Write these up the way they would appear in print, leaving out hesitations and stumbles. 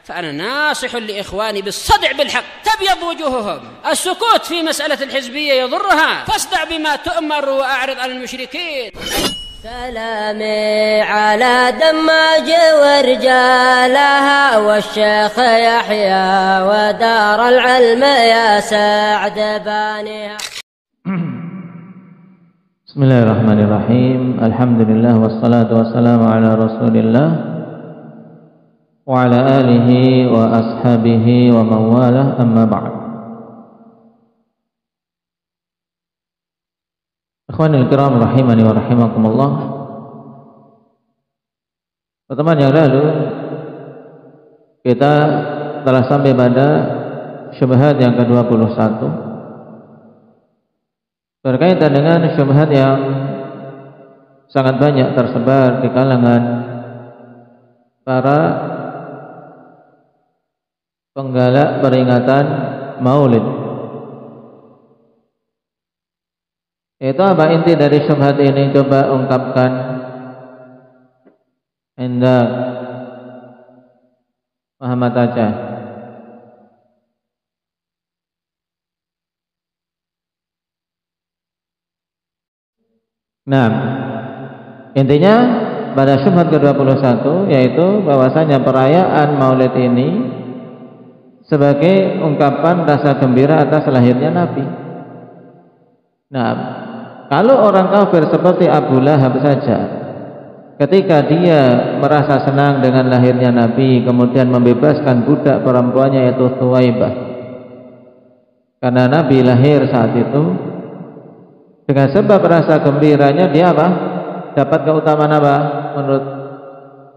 فأنا ناصح لإخواني بالصدع بالحق تبيض وجوههم. السكوت في مسألة الحزبية يضرها، فاصدع بما تؤمر وأعرض عن المشركين. سلامي على دماج ورجالها والشيخ يحيى ودار العلم يا سعد بانيها. بسم الله الرحمن الرحيم. الحمد لله والصلاة والسلام على رسول الله وعلى آله وأصحابه ومن والاه. أما بعد. Ikhwanil kiram rahimani wa rahimakumullah. Pertemuan yang lalu kita telah sampai pada syubhat yang ke-21 berkaitan dengan syubhat yang sangat banyak tersebar di kalangan para penggalak peringatan Maulid. Itu apa inti dari syubhat ini? Coba ungkapkan Anda Muhammad Aceh. Nah, intinya pada syubhat ke-21 yaitu bahwasanya perayaan Maulid ini sebagai ungkapan rasa gembira atas lahirnya Nabi. Nah, kalau orang kafir seperti Abu Lahab saja, ketika dia merasa senang dengan lahirnya Nabi, kemudian membebaskan budak perempuannya yaitu Thuwaibah, karena Nabi lahir saat itu, dengan sebab rasa gembiranya dia apa? Dapat keutamaan apa?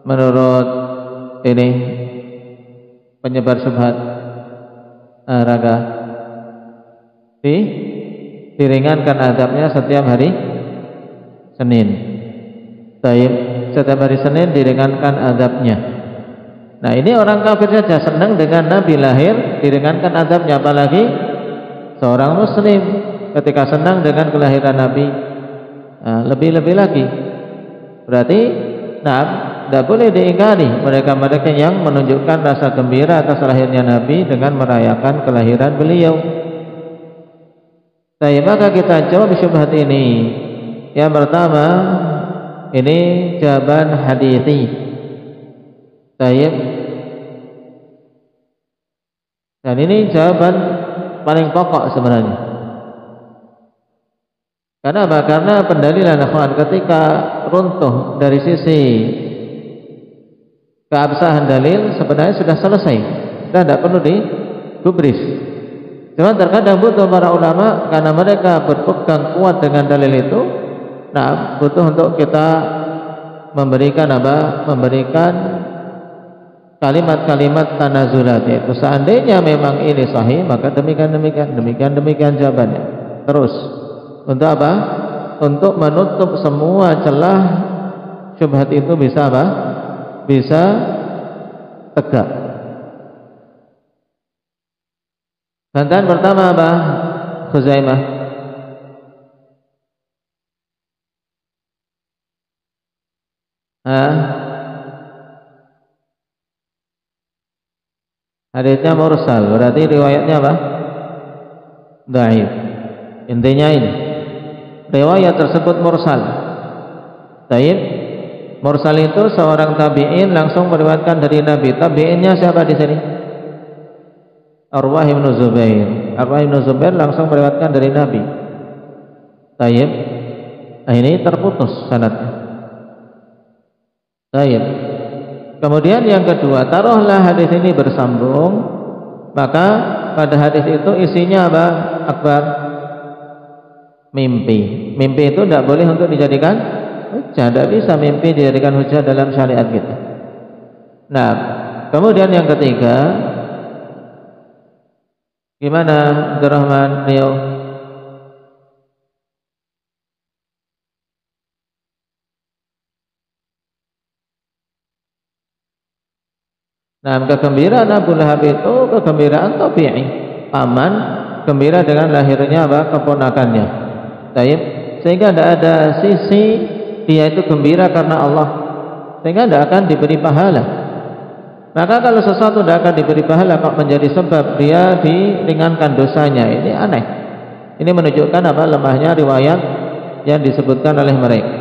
Menurut ini penyebar syubhat raga diringankan azabnya setiap hari Senin. Baik, setiap hari Senin diringankan azabnya. Nah, ini orang kafir saja senang dengan Nabi lahir diringankan azabnya, apalagi seorang muslim ketika senang dengan kelahiran Nabi. Nah, lebih-lebih lagi. Berarti tidak boleh diingkari mereka-mereka yang menunjukkan rasa gembira atas lahirnya Nabi dengan merayakan kelahiran beliau. Baik, maka kita jawab syubhat ini. Yang pertama, ini jawaban hadithi. Baik. Dan ini jawaban paling pokok sebenarnya. Karena apa? Karena pendalilan akhwan ketika runtuh dari sisi keabsahan dalil sebenarnya sudah selesai. Sudah tidak perlu digubris. Cuma terkadang butuh para ulama karena mereka berpegang kuat dengan dalil itu. Nah, butuh untuk kita memberikan apa? Memberikan kalimat-kalimat tanazulat, yaitu seandainya memang ini sahih maka demikian jawabannya. Terus untuk apa? Untuk menutup semua celah syubhat itu bisa apa? Bisa tegak. Bantahan pertama apa? Khuzaimah. Hadisnya mursal, berarti riwayatnya apa? Dhaif. Intinya ini, riwayat tersebut mursal. Dhaif. Mursal itu seorang tabi'in langsung meriwayatkan dari Nabi. Tabi'innya siapa di sini? Arwah ibn Zubair. Arwah ibn Zubair langsung meriwayatkan dari Nabi. Tayyib. Nah, ini terputus sanadnya. Tayyib. Kemudian yang kedua, taruhlah hadis ini bersambung, maka pada hadis itu isinya apa? Akbar? Mimpi. Mimpi itu tidak boleh untuk dijadikan hujjah. Tidak bisa mimpi dijadikan hujjah dalam syariat kita. Nah, kemudian yang ketiga, gimana Abdurrahman Rio? Nah, kegembiraan Abu Lahab itu kegembiraan tabi'i, aman, gembira dengan lahirnya apa? Keponakannya. Baik, sehingga tidak ada sisi dia itu gembira karena Allah, sehingga tidak akan diberi pahala. Maka kalau sesuatu tidak akan diberi pahala kok menjadi sebab dia diringankan dosanya, ini aneh. Ini menunjukkan apa? Lemahnya riwayat yang disebutkan oleh mereka.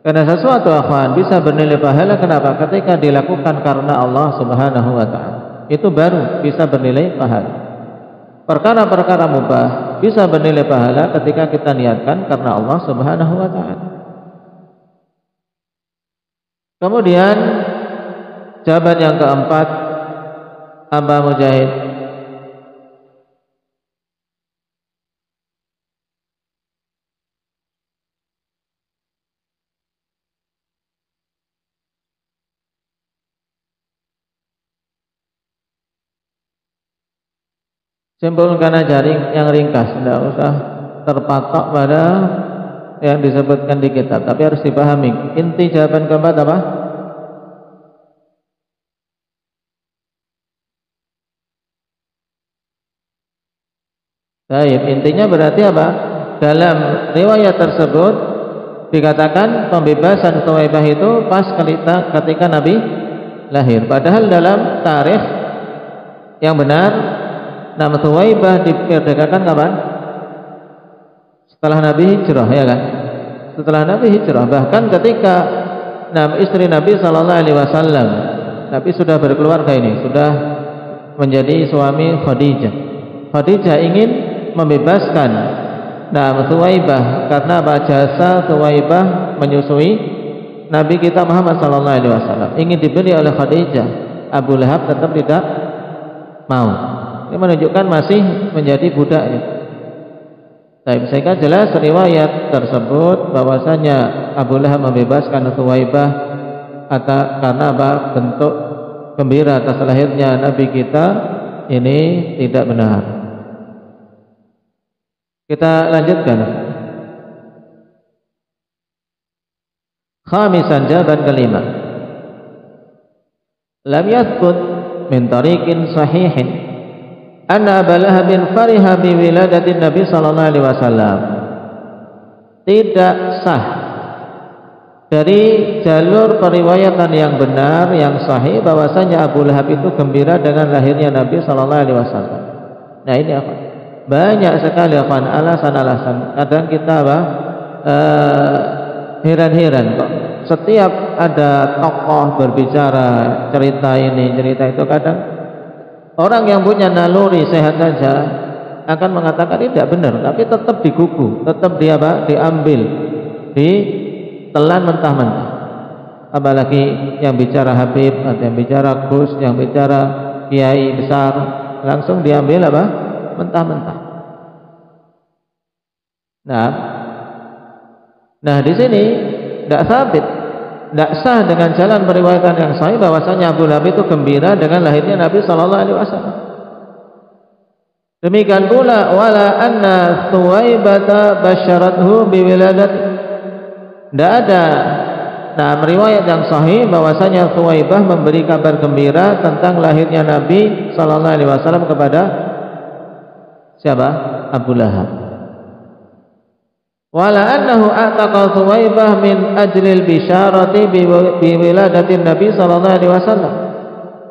Karena sesuatu akhwan bisa bernilai pahala, kenapa? Ketika dilakukan karena Allah Subhanahu wa taala. Itu baru bisa bernilai pahala. Perkara-perkara mubah bisa bernilai pahala ketika kita niatkan karena Allah Subhanahu wa taala. Kemudian jawaban yang keempat, Aba Mujahid, simpulkan aja yang ringkas, tidak usah terpatok pada yang disebutkan di kitab, tapi harus dipahami. Inti jawaban keempat apa? Baik, intinya berarti apa? Dalam riwayat tersebut dikatakan pembebasan Thuwaibah itu pas ketika Nabi lahir. Padahal dalam tarikh yang benar, nama Thuwaibah diperdagangkan kapan? Setelah Nabi hijrah, ya kan? Setelah Nabi hijrah. Bahkan ketika istri Nabi Sallallahu Alaihi Wasallam, Nabi sudah berkeluarga ini, sudah menjadi suami Khadijah. Khadijah ingin membebaskan Thuwaibah karena jasa Thuwaibah menyusui Nabi kita Muhammad Sallallahu Alaihi Wasallam. Ingin dibeli oleh Khadijah. Abu Lahab tetap tidak mau. Ini menunjukkan masih menjadi budaknya. Sehingga jelas riwayat tersebut bahwasanya Abu Lahab membebaskan Thuwaibah karena bentuk gembira atas lahirnya Nabi kita, ini tidak benar. Kita lanjutkan. Khamisan, jawaban kelima. Lam yathbut min tariqin sahihin anna Abu Lahab fariha bi wiladatin Nabi sallallahu alaihi wasallam. Tidak sah dari jalur periwayatan yang benar, yang sahih, bahwasanya Abu Lahab itu gembira dengan lahirnya Nabi sallallahu alaihi wasallam. Nah, ini apa? Banyak sekali alasan-alasan. Kadang kita heran-heran kok. Setiap ada tokoh berbicara cerita ini, cerita itu, kadang orang yang punya naluri sehat saja akan mengatakan tidak benar, tapi tetap digugu, tetap diambil, ditelan mentah-mentah. Apalagi yang bicara Habib, atau yang bicara Gus, yang bicara kiai besar, langsung diambil mentah-mentah. Nah di sini tidak sabit, tidak sah dengan jalan periwayatan yang sahih bahwasanya Abu Lahab itu gembira dengan lahirnya Nabi Sallallahu Alaihi Wasallam. Demikian pula wala anna Thuwaibah basyarathu biwiladat. Tidak ada riwayat yang sahih bahwasanya Thuwaibah memberi kabar gembira tentang lahirnya Nabi Sallallahu Alaihi Wasallam kepada siapa? Abu Lahab. Wala annahu ataqa Thuwaibah min ajlil bisyarati bi wiladatin Nabi sallallahu alaihi wasallam.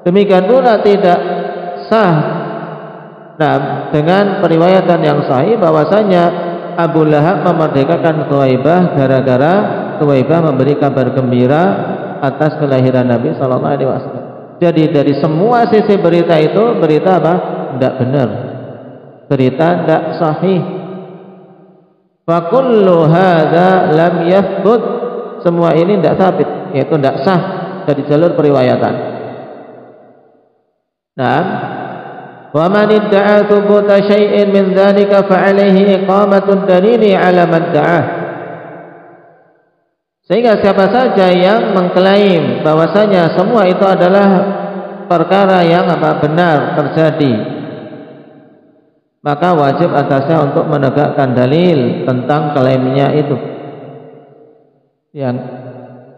Demikian pula tidak sah dengan periwayatan yang sahih bahwasanya Abu Lahab memerdekakan Thuwaibah gara-gara Thuwaibah memberi kabar gembira atas kelahiran Nabi sallallahu alaihi wasallam. Jadi dari semua sisi berita itu, berita apa? Tidak benar. Berita tidak sahih. Fa kullu hadza lam yathbut, semua ini tidak sabit, yaitu tidak sah dari jalur periwayatan. Nah, wa man idda'a thubuta syai'in min dzalika fa 'alaihi iqamatu dalili 'ala man da'ah. Sehingga siapa saja yang mengklaim bahwasanya semua itu adalah perkara yang benar terjadi, maka wajib atasnya untuk menegakkan dalil tentang klaimnya itu. Yang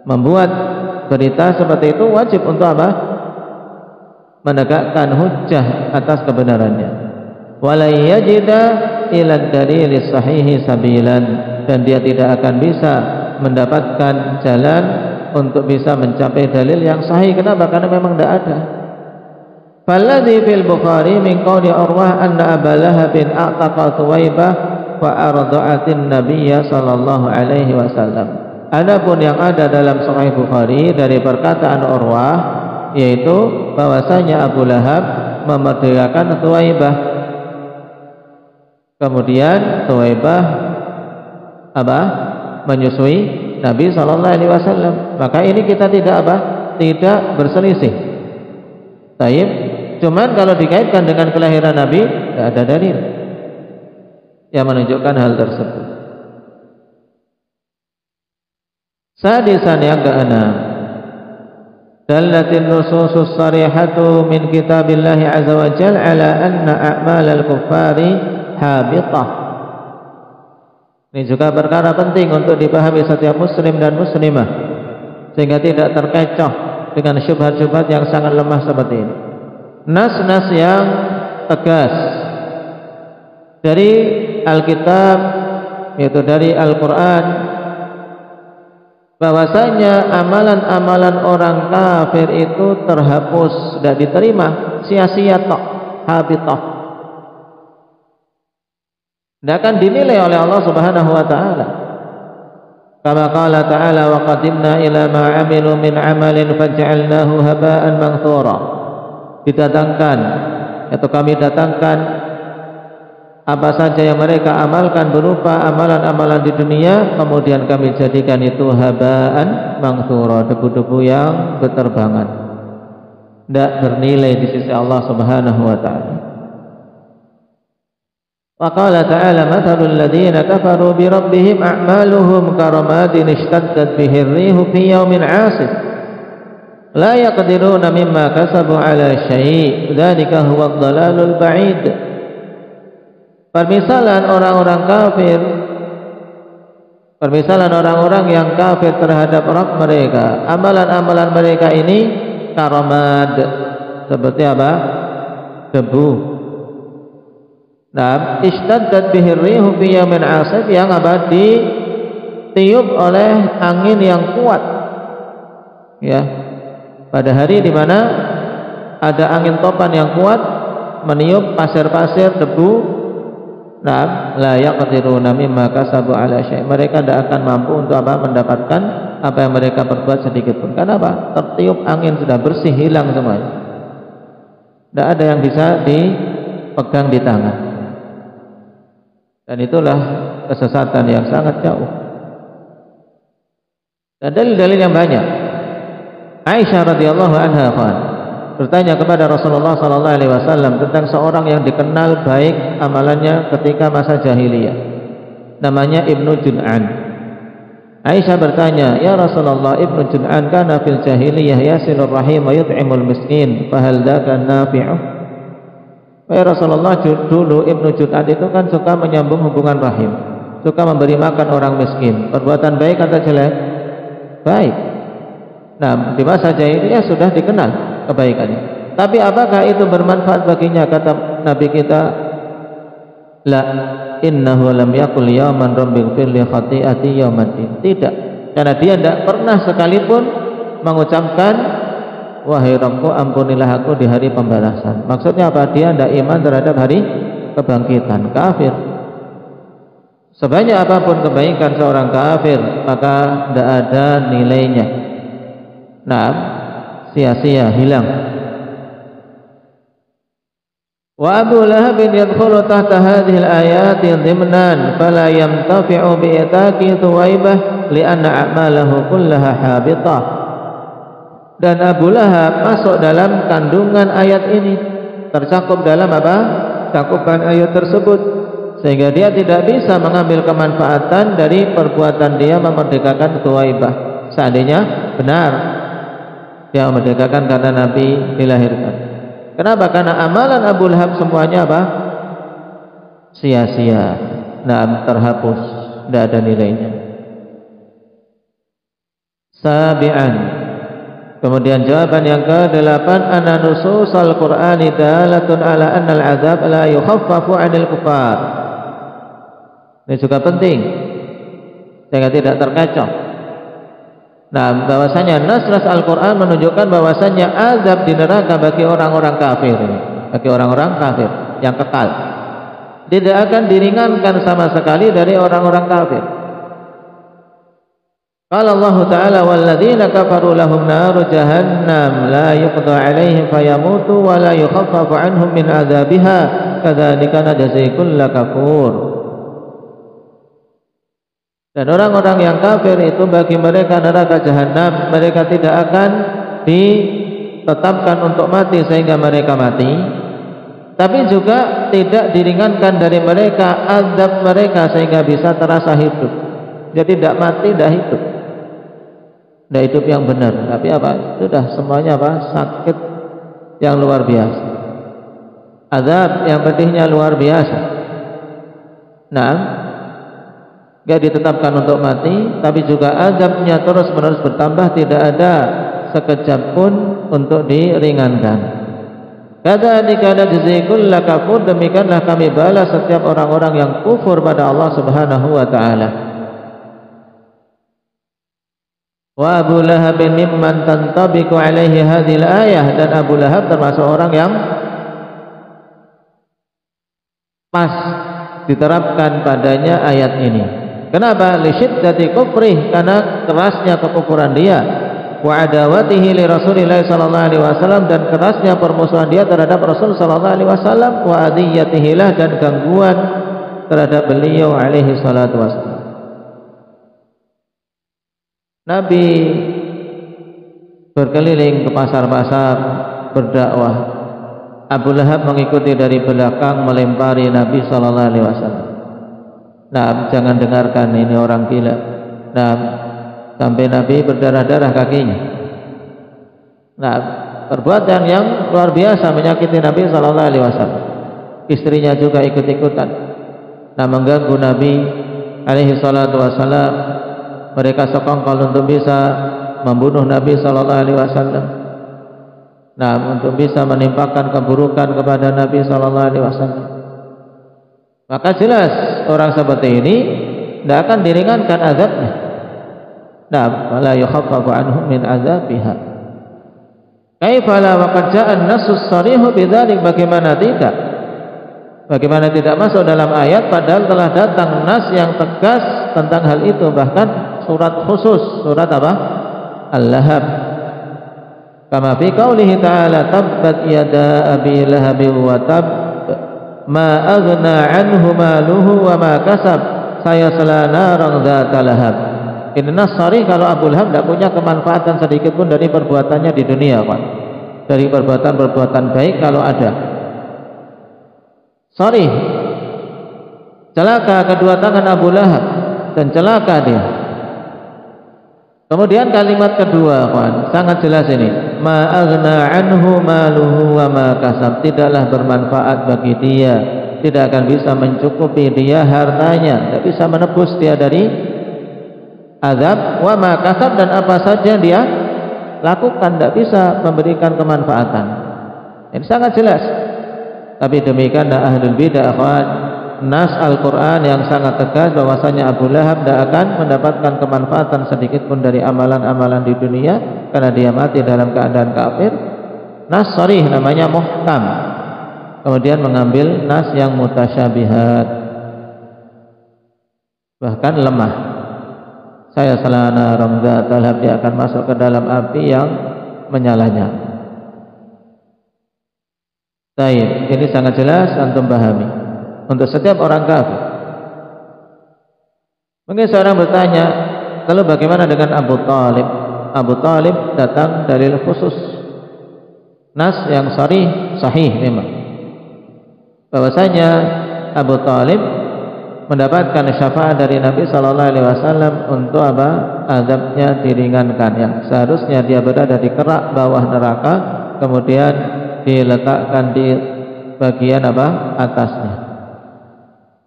membuat berita seperti itu wajib untuk menegakkan hujjah atas kebenarannya. Wala yajida ila dalilis sahihi sabilan, dan dia tidak akan bisa mendapatkan jalan untuk bisa mencapai dalil yang sahih. Kenapa? Karena memang tidak ada. Falladhi fil Bukhari min qawli Urwah anna Aba Lahabin a'taqa Thuwaibah wa arda'atin Nabiyya sallallahu alaihi wasallam. Adapun yang ada dalam Sahih Bukhari dari perkataan Urwah, yaitu bahwasanya Abu Lahab memerdekakan Thuwaibah. Kemudian Thuwaibah menyusui Nabi sallallahu alaihi wasallam. Maka ini kita tidak berselisih. Taib. Cuman kalau dikaitkan dengan kelahiran Nabi, tidak ada dalil yang menunjukkan hal tersebut. Sadisan yang keenam, dallatin nususus sarihatu min kitabillahi azza wa jalla ala anna a'malal kuffari habitah. Ini juga perkara penting untuk dipahami setiap muslim dan muslimah, sehingga tidak terkecoh dengan syubhat-syubhat yang sangat lemah seperti ini. Nas-nas yang tegas dari Alkitab, yaitu dari Al-Quran, bahwasanya amalan-amalan orang kafir itu terhapus, tidak diterima, sia-sia tok, habitah, tidak akan dinilai oleh Allah Subhanahu wa taala. Kama qala ta'ala wa qadimna ila ma 'amilu min 'amalin faj'alnahu haba'an manthura. Didatangkan atau kami datangkan apa saja yang mereka amalkan berupa amalan-amalan di dunia, kemudian kami jadikan itu haba'an manthura, debu-debu yang berterbangan, tidak bernilai di sisi Allah Subhanahu wa taala. Wa qala ta'ala mathalul ladzina kafaru bi rabbihim a'maluhum karamadin ishtaddat bihi ar-rihu fi yawmin 'asif la yaqdiruna mimma kasabu 'ala syai' dzalika huwa ad-dhalalul ba'id. Permisalan orang-orang kafir, permisalan orang-orang yang kafir terhadap Rabb mereka, amalan-amalan mereka ini karamad, seperti apa? Debu. Nah, ishtaddat bihi ar-rihu fi yawmin 'asif, yang ditiup oleh angin yang kuat. Ya. Pada hari di mana ada angin topan yang kuat meniup pasir-pasir, debu. Nah, la yaqdiruna mimma kasabu 'ala syai'. Mereka tidak akan mampu untuk mendapatkan apa yang mereka perbuat sedikit pun. Kenapa? Tertiup angin, sudah bersih, hilang semuanya. Tidak ada yang bisa dipegang di tangan. Dan itulah kesesatan yang sangat jauh. Dan dalil-dalil yang banyak. Aisyah radhiyallahu anha bertanya kepada Rasulullah sallallahu alaihi wasallam tentang seorang yang dikenal baik amalannya ketika masa jahiliyah, namanya Ibnu Jud'an. Aisyah bertanya, "Ya Rasulullah, Ibnu Jud'an kana fil jahiliyah yasilur rahim wa yut'imul miskin, fa hal dzaka nafi'uh?" Ya Rasulullah, dulu Ibnu Jud'an itu kan suka menyambung hubungan rahim, suka memberi makan orang miskin. Perbuatan baik atau jelek? Baik. Nah, di masa jahiliyah sudah dikenal kebaikannya. Tapi apakah itu bermanfaat baginya? Kata Nabi kita, la innahu lam yaqul yawman rabbighfir li khati'ati yawmaddin. Tidak, karena dia tidak pernah sekalipun mengucapkan wahai Rabbku, ampunilah aku di hari pembalasan. Maksudnya apa? Dia tidak iman terhadap hari kebangkitan. Kafir. Sebanyak apapun kebaikan seorang kafir, maka tidak ada nilainya. Nah, sia-sia, hilang. Wa Abu Lahab yadkhulu tahta hadhihi al-ayati dhimnan fala yamtafi'u bi itaqi Thuwaibah li'anna a'malahu kullaha habitah. Dan Abu Lahab masuk dalam kandungan ayat ini, tercakup dalam apa? Cakupan ayat tersebut, sehingga dia tidak bisa mengambil kemanfaatan dari perbuatan dia memerdekakan Thuwaibah. Seandainya benar dia memerdekakan karena Nabi dilahirkan. Kenapa? Karena amalan Abu Lahab semuanya apa? Sia-sia, terhapus, tidak ada nilainya. Sabi'an. Kemudian jawaban yang ke-8, anna nusus al-Qur'ani dalatun ala anna al-'adzab la yukhaffafu 'anil kufar. Ini juga penting sehingga tidak terkecoh. Nah, bahwasanya nas-nas Al-Qur'an menunjukkan bahwasanya azab di neraka bagi orang-orang kafir ini, bagi orang-orang kafir yang kekal, tidak akan diringankan sama sekali dari orang-orang kafir. Qala Allah Ta'ala walladzina kafaru lahum naru jahannam la yuqda 'alaihim fayamutu wa la yukhaffafu 'anhum min 'adzabiha kadzalika najzi kulla kafur. Dan orang-orang yang kafir itu bagi mereka neraka jahanam, mereka tidak akan ditetapkan untuk mati sehingga mereka mati, tapi juga tidak diringankan dari mereka azab mereka sehingga bisa terasa hidup. Jadi tidak mati, tidak hidup, tidak hidup yang benar, tapi apa? Sudah semuanya apa? Sakit yang luar biasa, azab yang pedihnya luar biasa. Nah, gak ditetapkan untuk mati, tapi juga azabnya terus-menerus bertambah, tidak ada sekejap pun untuk diringankan. Kadzalika najzi kulla kafur, demikianlah kami balas setiap orang-orang yang kufur pada Allah Subhanahu wa taala. Wa Abu Lahab mimman tantabiqu alaihi hadhil ayah, dan Abu Lahab termasuk orang yang pas diterapkan padanya ayat ini. Kenapa? Li syiddati kufrih, karena kerasnya kekufuran dia, wa adawatihi li Rasulillah sallallahu alaihi wasallam, dan kerasnya permusuhan dia terhadap Rasul sallallahu alaihi wasallam, wa adiyatihi lah, dan gangguan terhadap beliau alaihi salatu wasallam. Nabi berkeliling ke pasar-pasar berdakwah. Abu Lahab mengikuti dari belakang melempari Nabi sallallahu alaihi wasallam. Nah, jangan dengarkan, ini orang gila. Nah, sampai Nabi berdarah-darah kakinya. Nah, perbuatan yang luar biasa menyakiti Nabi sallallahu alaihi wasallam. Istrinya juga ikut-ikutan. Nah, mengganggu Nabi alaihi salatu wasallam. Mereka sekongkol untuk bisa membunuh Nabi sallallahu alaihi wasallam. Nah, untuk bisa menimpakan keburukan kepada Nabi sallallahu alaihi wasallam. Maka jelas orang seperti ini tidak akan diringankan azabnya. Nah, wala yukhaffafu anhum min azabiha. Kaifa la waqad ja'a an-nassus sharihu bidzalik, bagaimana tidak? Bagaimana tidak masuk dalam ayat padahal telah datang nas yang tegas tentang hal itu, bahkan surat khusus, surat apa? Al-Lahab. Kama fi qaulihi ta'ala tabbat yada abi lahab wa tab ma aghna anhu maluhu wa ma kasab sayasla naran dzata lahab. Ini nas sharih kalau Abu Lahab tidak punya kemanfaatan sedikit pun dari perbuatannya di dunia, Pak. Dari perbuatan-perbuatan baik kalau ada. Sharih. Celaka kedua tangan Abu Lahab dan celaka dia. Kemudian kalimat kedua, kawan, sangat jelas ini. Ma aghna anhu maluhu wa ma kasab, tidaklah bermanfaat bagi dia, tidak akan bisa mencukupi dia hartanya, tidak bisa menebus dia dari azab, wa ma kasab, dan apa saja dia lakukan tidak bisa memberikan kemanfaatan. Ini sangat jelas. Tapi demikianlah ahlul bidah, kawan, nas Al-Quran yang sangat tegas bahwasanya Abu Lahab tidak akan mendapatkan kemanfaatan sedikit pun dari amalan-amalan di dunia karena dia mati dalam keadaan kafir. Nas sharih namanya muhkam, kemudian mengambil nas yang mutasyabihat, bahkan lemah. Saya selana ramza talhab, dia akan masuk ke dalam api yang menyala-nyala. Baik, ini sangat jelas antum pahami untuk setiap orang kafir. Mungkin seorang bertanya, lalu bagaimana dengan Abu Talib? Abu Talib datang dalil khusus, nas yang sahih memang, bahwasanya Abu Talib mendapatkan syafaat dari Nabi sallallahu alaihi wasallam untuk apa? Azabnya diringankan, yang seharusnya dia berada di kerak bawah neraka, kemudian diletakkan di bagian apa? Atasnya,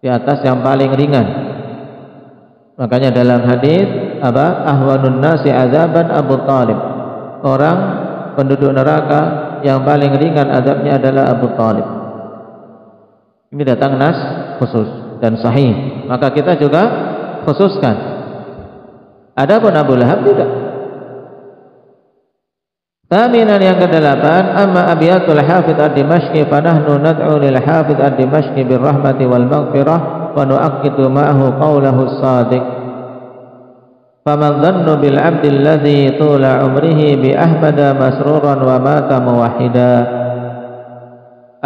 di atas yang paling ringan. Makanya dalam hadis apa? Ahwanun nasi azaban Abu Talib, orang penduduk neraka yang paling ringan azabnya adalah Abu Talib. Ini datang nas khusus dan sahih, maka kita juga khususkan. Adapun Abu Lahab tidak. Thaminan, yang kedelapan, amma abiyatul Hafidz ad-Dimashqi fa nahnu nad'u lil Hafidz ad-Dimashqi bir rahmati wal maghfirah wa nu'akkidu ma'ahu qawlahu as-sadiq. Faman dhannu bil 'abdi alladhi tula 'umrihi bi ahmada masruran wa mata muwahhida.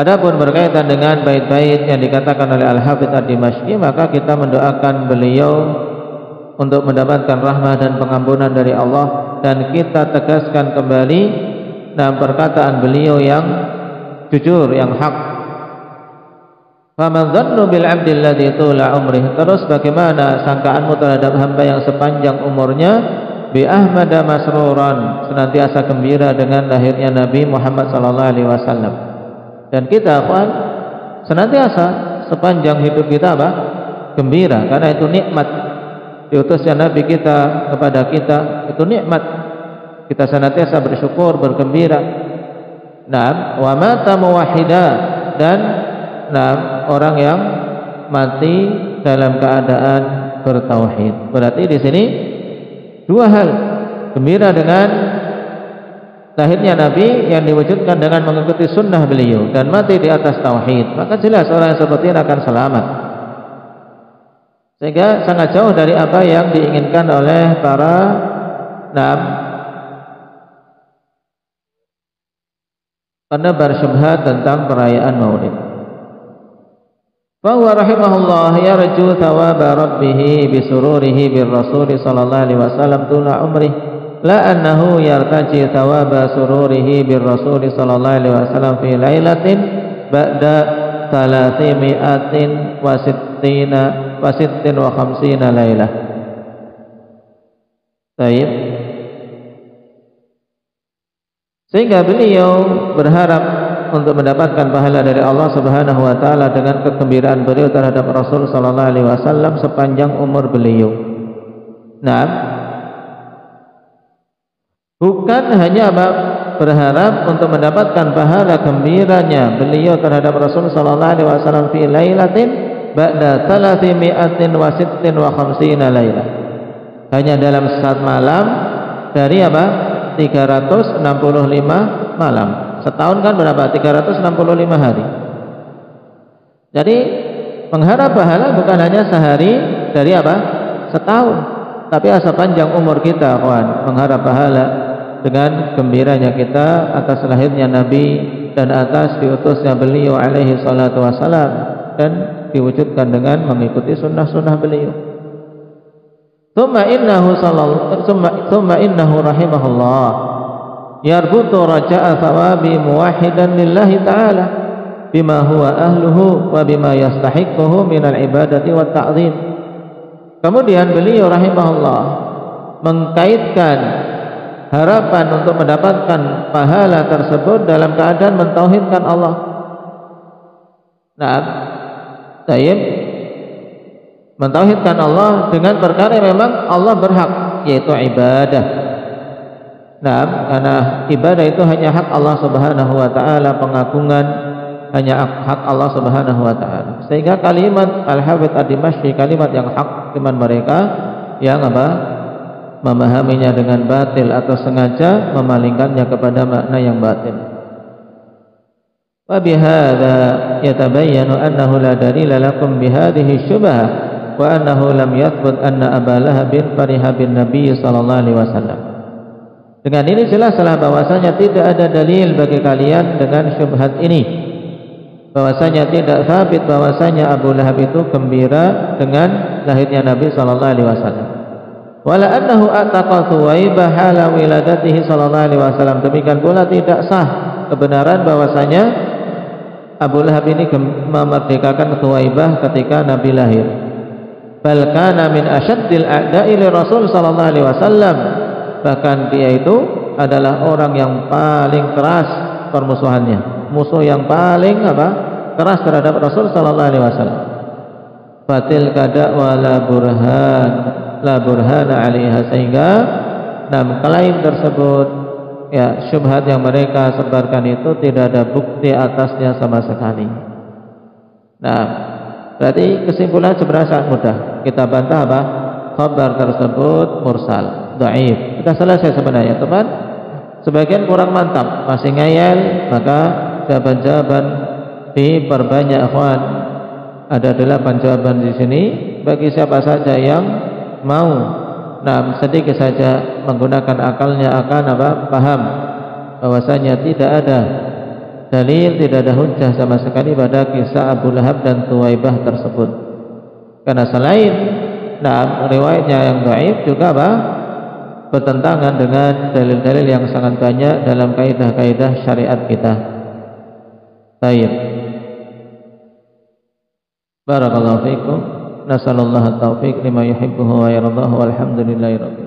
Adapun berkaitan dengan bait-bait yang dikatakan oleh Al-Hafidz ad-Dimashqi, maka kita mendoakan beliau untuk mendapatkan rahmat dan pengampunan dari Allah, dan kita tegaskan kembali dalam perkataan beliau yang jujur, yang hak. Faman dhannu bil 'abdi alladhi tula umrih, terus bagaimana sangkaanmu terhadap hamba yang sepanjang umurnya, bi ahmada masruran, senantiasa gembira dengan lahirnya Nabi Muhammad sallallahu alaihi wasallam. Dan kita akan senantiasa sepanjang hidup kita apa? Gembira, karena itu nikmat diutusnya Nabi kita kepada kita, itu nikmat. Kita senantiasa bersyukur, bergembira. Nah, wa mata muwahhida, dan orang yang mati dalam keadaan bertauhid. Berarti di sini dua hal, gembira dengan lahirnya Nabi yang diwujudkan dengan mengikuti sunnah beliau, dan mati di atas tauhid. Maka jelas orang yang seperti ini akan selamat, sehingga sangat jauh dari apa yang diinginkan oleh para penebar syubhat tentang perayaan Maulid. Fa huwa rahimahullah yarju thawaba rabbih bi sururihi bir rasul sallallahu alaihi wasallam tula umrih, la annahu yartaji thawaba sururihi bir rasul sallallahu alaihi wasallam fi lailatin ba'da 360 wa 56 lailah. Baik. Sehingga beliau berharap untuk mendapatkan pahala dari Allah Subhanahu wa taala dengan kegembiraan beliau terhadap Rasul sallallahu alaihi wasallam sepanjang umur beliau. Nah, bukan hanya berharap untuk mendapatkan pahala gembiranya beliau terhadap Rasul sallallahu alaihi wasallam fi lailatin ba'da 356 lailah, hanya dalam saat malam dari 365 malam. Setahun kan berapa? 365 hari. Jadi mengharap pahala bukan hanya sehari dari setahun, tapi sepanjang umur kita, kawan, mengharap pahala dengan gembiranya kita atas lahirnya Nabi dan atas diutusnya beliau alaihi salatu wassalam, dan diwujudkan dengan mengikuti sunnah-sunnah beliau. Thumma innahu rahimahullah yarbutu raja'a thawabi muwahhidan lillahi ta'ala bima huwa ahluhu wa bima yastahiquhu minal ibadati wa ta'zim. Kemudian beliau rahimahullah mengkaitkan harapan untuk mendapatkan pahala tersebut dalam keadaan mentauhidkan Allah. Nah, mentauhidkan Allah dengan perkara yang memang Allah berhak, yaitu ibadah. Nah, karena ibadah itu hanya hak Allah Subhanahu wa taala, pengagungan hanya hak Allah Subhanahu wa taala. Sehingga kalimat Al-Hafidz ad-Dimashqi, kalimat yang hak iman mereka yang memahaminya dengan batil atau sengaja memalingkannya kepada makna yang batil. Wa bihadza yatabayyanu annahu la dalila lakum bihadhihi syubhah wa annahu lam yathbut anna Aba Lahab fariha bin Nabi sallallahu alaihi wasallam. Dengan ini jelaslah bahwasanya tidak ada dalil bagi kalian dengan syubhat ini, bahwasanya tidak sabit bahwasanya Abu Lahab itu gembira dengan lahirnya Nabi sallallahu alaihi wasallam. Wala annahu ataqa Thuwaibah hala wiladatihi sallallahu alaihi wasallam. Demikian pula tidak sah kebenaran bahwasanya Abu Lahab ini memerdekakan Thuwaibah ketika Nabi lahir. Bal kana min asyaddil a'da'i li Rasul sallallahu alaihi wasallam. Bahkan dia itu adalah orang yang paling keras permusuhannya, musuh yang paling keras terhadap Rasul sallallahu alaihi wasallam. Fatil kada wala burhana 'alaiha, sehingga klaim tersebut, ya, syubhat yang mereka sebarkan itu tidak ada bukti atasnya sama sekali. Nah, berarti kesimpulan sebenarnya sangat mudah. Kita bantah khabar tersebut mursal, dhaif. Kita selesai sebenarnya, teman. sebagian kurang mantap, masih ngayal, maka jawaban-jawaban diperbanyak ikhwan. Ada 8 jawaban di sini bagi siapa saja yang mau. Nah, sedikit saja menggunakan akalnya akan paham bahwasanya tidak ada dalil, tidak ada hujjah sama sekali pada kisah Abu Lahab dan Thuwaibah tersebut. Karena selain riwayatnya yang dhaif juga bertentangan dengan dalil-dalil yang sangat banyak dalam kaidah-kaidah syariat kita. Baik. Barakallahu fiikum. Nasallallahu at-taufiq lima yuhibbuhu wa yardahu walhamdulillahi rabbil